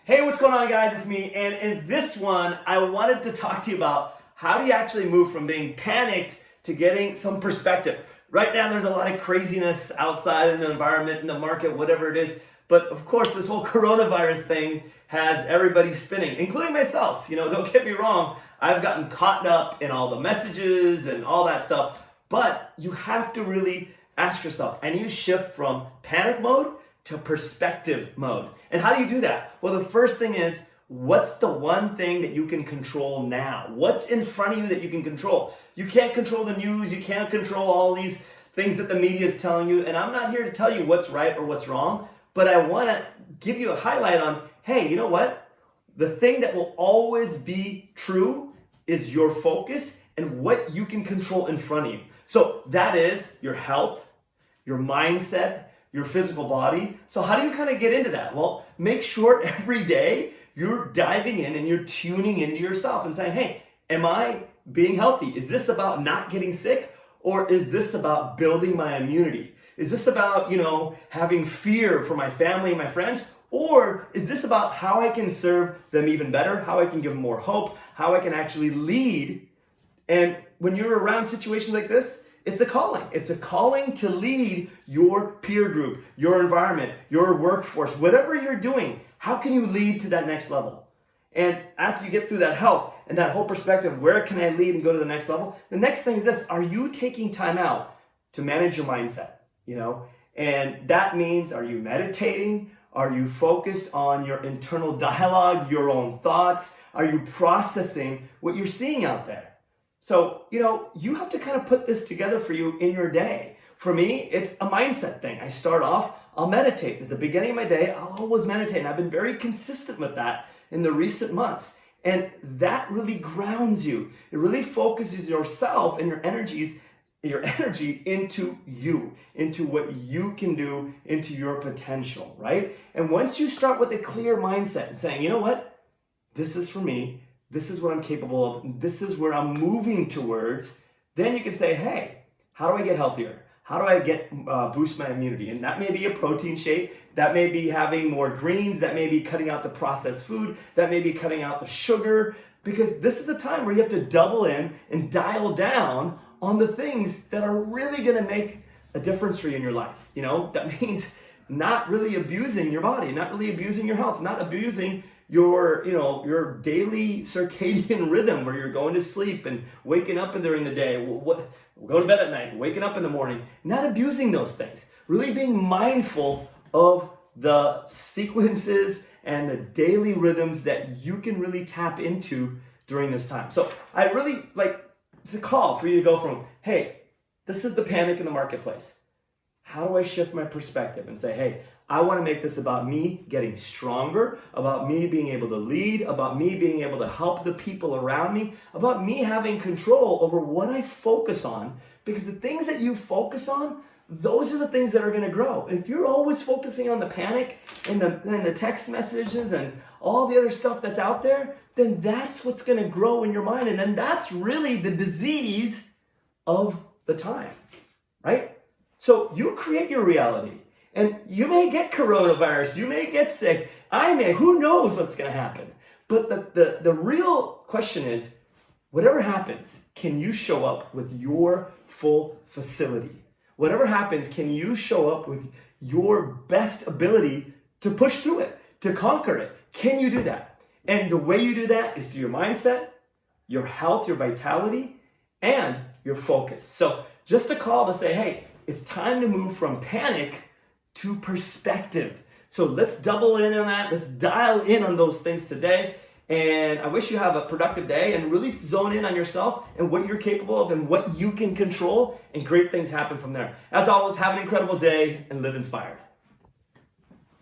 Hey, what's going on, guys? It's me, and in this one, I wanted to talk to you about how do you actually move from being panicked to getting some perspective. Right now, there's a lot of craziness outside in the environment, in the market, whatever it is. But of course, this whole coronavirus thing has everybody spinning, including myself. Don't get me wrong, I've gotten caught up in all the messages and all that stuff. But you have to really ask yourself, I need to shift from panic mode to perspective mode. And how do you do that? Well, the first thing is, what's the one thing that you can control now? What's in front of you that you can control? You can't control the news, you can't control all these things that the media is telling you, and I'm not here to tell you what's right or what's wrong, but I want to give you a highlight on, hey, you know what? The thing that will always be true is your focus and what you can control in front of you. So that is your health, your mindset, your physical body. So how do you kind of get into that? Well, make sure every day you're diving in and you're tuning into yourself and saying, hey, am I being healthy? Is this about not getting sick? Or is this about building my immunity? Is this about, having fear for my family and my friends? Or is this about how I can serve them even better, how I can give them more hope, how I can actually lead? And when you're around situations like this, it's a calling. It's a calling to lead your peer group, your environment, your workforce, whatever you're doing. How can you lead to that next level? And after you get through that health and that whole perspective, where can I lead and go to the next level? The next thing is this: are you taking time out to manage your mindset? And that means, are you meditating? Are you focused on your internal dialogue, your own thoughts? Are you processing what you're seeing out there? So, you have to kind of put this together for you in your day. For me, it's a mindset thing. I start off, I'll meditate. At the beginning of my day, I'll always meditate. And I've been very consistent with that in the recent months. And that really grounds you. It really focuses yourself and your energy into you, into what you can do, into your potential, right? And once you start with a clear mindset and saying, you know what, this is for me, this is what I'm capable of, this is where I'm moving towards, then you can say, hey, how do I get healthier? How do I boost my immunity? And that may be a protein shake, that may be having more greens, that may be cutting out the processed food, that may be cutting out the sugar, because this is the time where you have to double in and dial down on the things that are really going to make a difference for you in your life. That means not really abusing your body, not really abusing your health, not abusing your daily circadian rhythm where you're going to sleep and waking up during the day, going to bed at night, waking up in the morning, not abusing those things, really being mindful of the sequences and the daily rhythms that you can really tap into during this time. So I really it's a call for you to go from, hey, this is the panic in the marketplace. How do I shift my perspective and say, hey, I want to make this about me getting stronger, about me being able to lead, about me being able to help the people around me, about me having control over what I focus on, because the things that you focus on, those are the things that are going to grow. If you're always focusing on the panic and the text messages and all the other stuff that's out there, then that's what's going to grow in your mind. And then that's really the disease of the time, right? So you create your reality. And you may get coronavirus, you may get sick, who knows what's going to happen. But the real question is, whatever happens, can you show up with your full facility? Whatever happens, can you show up with your best ability to push through it, to conquer it? Can you do that? And the way you do that is through your mindset, your health, your vitality, and your focus. So just a call to say, hey, it's time to move from panic to perspective. So let's double in on that. Let's dial in on those things today. And I wish you have a productive day and really zone in on yourself and what you're capable of and what you can control, and great things happen from there. As always, have an incredible day and live inspired.